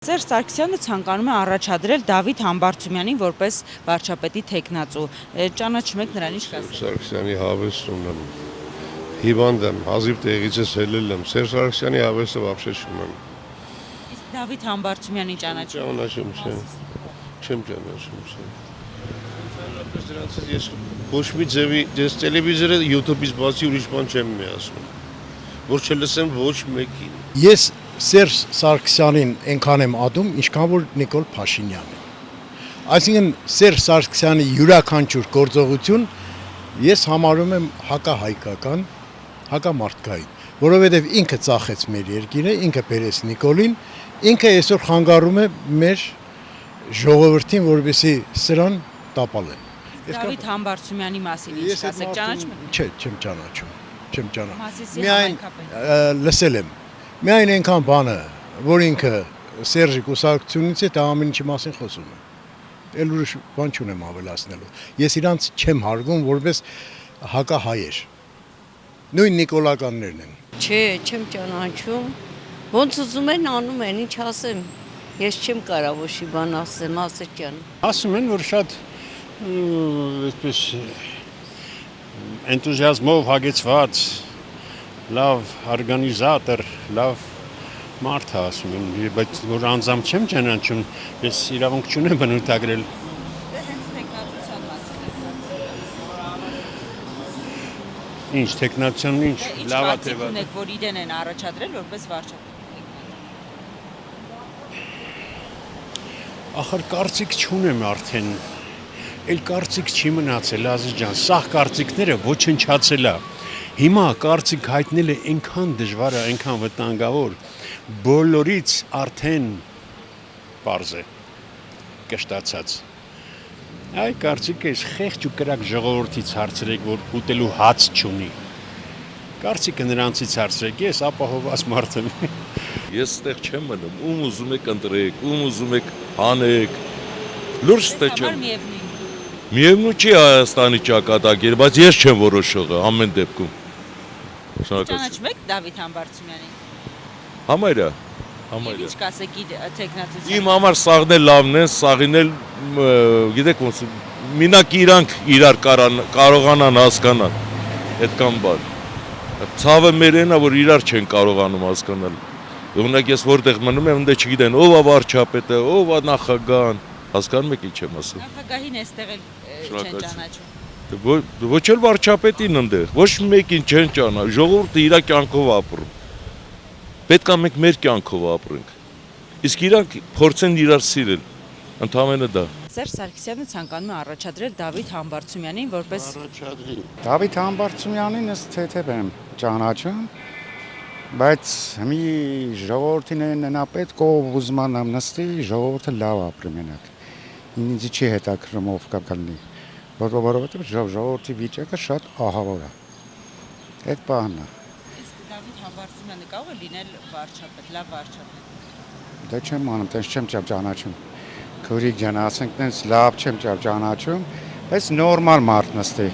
Սերժ Սարգսյանը ցանկանում է առաջադրել Դավիթ Համբարձումյանին որպես վարչապետի թեկնածու։ Ճանաչում եք նրան, ինչ կասեք։ Սարգսյանի հավեստ ունեմ։ Հիվանդ եմ, հազիվ տեղից ես ելել եմ։ Սերժ Սարգսյանի հավեսը вообще չունեմ։ Իսկ Դավիթ Համբարձումյանին ճանաչում եք։ Չեմ ճանաչում։ Դրանից ես ոչ մի ձևի ես տելևիզորը YouTube-ից բացի ուրիշ բան չեմ միացնում։ Որ չլսեմ ոչ մեկին։ Ես Սերժ Սարգսյանին այնքան եմ ադում, ինչքան որ Նիկոլ Փաշինյանին։ Այսինքն Սերժ Սարգսյանի յուրաքանչյուր գործողություն ես համարում եմ հակահայկական, հակամարտկային, որովհետև ինքը ծախեց մեր երկիրը, ինքը բերեց Նիկոլին, ինքը այսօր խանգարում է մեր ժողովրդին, որովհետեւ սրան տապալեն։ Դավիթ Համբարձումյանի մասին ինչ կասեք, ճանաչում եք։ Չէ, չեմ ճանաչում, չեմ ճանաչում։ Մասիսի Միայն համայնքապետ։ լսել եմ։ Միայն այնքան բանը, որ ինքը Սերժի կուսակցությունից է, դա ամեն ինչի մասին խոսում է։ Էլ ուրիշ բան չունեմ ավելացնելու։ Ես իրանց չեմ հարգում որպես հակահայեր։ Նույն նիկոլականներն են։ Չէ, չեմ ճանաչում։ Ոնց ուզում են անում են, ինչ ասեմ։ Ես չեմ կարող ոչի բան ասեմ, ասել ջան։ Ասում են, որ շատ այդպես էնտուզիազմով հագեցված լավ օրգանիզատոր, լավ մարդ է ասում են, բայց որ անձամբ չեմ ճանաչում, ես իրավունք չունեմ բնութագրել։ Հենց թեկնածության մասին։ Ինչ տեխնացիան, ինչ լավ է թե վատ։ Ունեք, որ իրեն են առաջադրել որպես վարչապետ։ Ախր կարծիք չունեմ արդեն։ Էլ կարծիք չի մնացել, Ազիզ ջան, սաղ կարծիքները ոչնչացել է։ Հիմա կարծիք հայտնելը այնքան դժվար է, այնքան վտանգավոր, բոլորից արդեն պարզ է, կշտացած։ Այ կարծիքը ես խեղճ ու կրակ ժողովրդից հարցրեք, որ ուտելու հաց չունի։ Կարծիքը նրանցից հարցրեք, ես ապահովված մարդ եմ։ Ես ստեղ չեմ մնում, ում ուզում եք ընտրեք, ում ուզում եք հանեք։ Լուրջ ստեղ չեմ։ Միևնույն չի Հայաստանի ճակատագիր, բայց ես չեմ որոշողը ամեն դեպքում։ Ճանաչում եք Դավիթ Համբարձումյանին։ Համարյա։ Ինչ կասեք իր թեկնածության։ Իմ համար սաղն էլ լավն են, սաղին էլ գիտեք ոնց մինակ իրանք իրար կարողանան հասկանալ այդքան բան։ Ցավը մերենա, որ իրար չեն կարողանում հասկանալ։ Օրինակ ես որտեղ մնում եմ, ընդ չգիտեն ով է վարչապետը, ով է նախագահան, հասկանում եք ինչ եմ ասում։ Նախագահին էստեղ էլ չեն ճանաչում։ Ոչ էլ վարչապետին ընդեղ, ոչ մեկին չեն ճանաչում, ժողովուրդը իր կյանքով ապրում։ Պետք է մենք մեր կյանքով ապրենք։ Իսկ իրանք փորձեն իրար սիրել, ընդհանրապես դա։ Սերժ Սարգսյանը ցանկանում է առաջադրել Դավիթ Համբարձումյանին որպես Դավիթ Համբարձումյանին ըստ թեթև եմ ճանաչում, բայց մի ժողովրդին նա պետք ով ուզմանամ նստի, ժողովուրդը լավ ապրի մենակ։ Ինձ չի հետաքրքրում ով կա կլինի, որովհետև ժողովրդի վիճակը շատ ահավոր է։ Այդ բանն է։ Իսկ Դավիթ Համբարձումյանը կարող է լինել վարչապետ, լավ վարչապետ։ Դա չեմ անում, տենց չեմ ճանաչում։ Քուրիկ ջան, ասենք տենց լավ չեմ ճանաչում, բայց նորմալ մարդ նստի։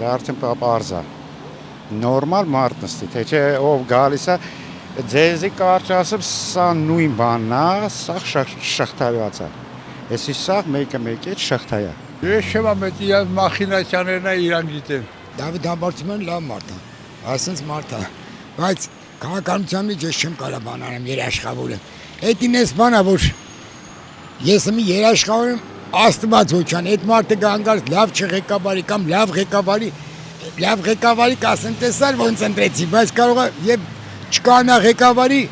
Դա արդեն պարզ է։ Նորմալ մարդ նստի, թե չէ ով գալիս է, ձեզի կարճ ասեմ, սա նույն բանն է, սա շղթայված է։ Էսի սա մեկը հետ շղթա է։ Ես չեմ ամետ իրան մախինացիաներն է իրան գիտեմ։ Դավիթ Համբարձումյանը լավ մարդ է, ասենց մարդ է, բայց քաղաքականության մեջ ես չեմ կարող բան անեմ, երաշխավորեմ։ Էդին էս բանա, որ ես մի երաշխավորեմ, Աստված ոչան, այդ մարդը գանգարց լավ չղեկավարի կամ լավ ղեկավարի կասեմ տեսար ոնց ընտրեցի, բայց կարող է եւ չկանա ղեկավարի,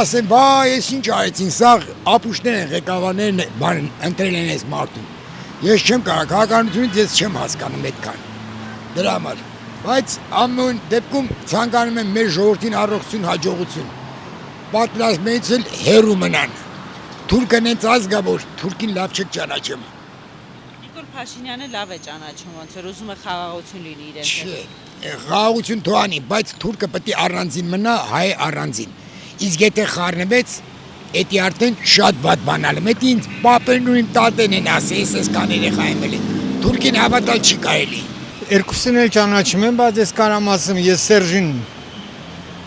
ասեմ, բա ես ինչ արեցին, սա ապուշներ են ղեկավարներն բան ընտրել են այս մարդուն։ Ես չեմ կարող, քաղաքականությունից ես չեմ հասկանում այդքան։ Դրա համար, բայց ամեն դեպքում ցանկանում եմ մեր ժողովրդին առողջություն, հաջողություն։ Պատրաստներից էլ հեռու մնան։ Թուրքն հենց ազգավոր, թուրքին լավ չեք ճանաչում։ Նիկոլ Փաշինյանը լավ է ճանաչում, ոնց որ ուզում է խաղաղություն լինի իրենց։ Չէ, խաղաղություն թողանի, բայց թուրքը պետք է առանձին մնա, հայ առանձին։ Իսկ եթե խառնվեց, էդի արդեն շատ վատ բանալը։ Մեծ ինձ պապերն ու իմ տատեն են ասել, ես կան երեխա եմ էլի։ Թուրքին հավատալ չի կարելի։ Երկուսին էլ ճանաչում եմ, բայց ես կարամ ասեմ, ես Սերժին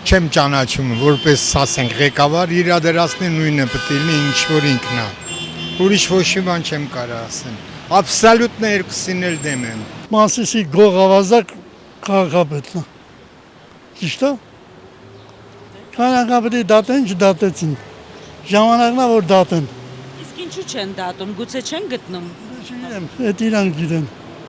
չեմ ճանաչում որպես ասենք ղեկավար իրադարձնի նույնը պետք է լինի ինչ որ ինքն է։ Ուրիշ ոչ մի բան չեմ կարող ասեմ։ Աբսոլյուտն երկուսին էլ դեմ եմ։ Մասիսի գողավազակ քաղաքապետն է։ Ճիշտ է։ Քաղաքապետի դատեն չդատեցին։ Ժամանակն է որ դատեն։ Իսկ ինչու չեն դատում, գուցե չեն գտնում։ Չգիտեմ, այդ իրանք գիտեն։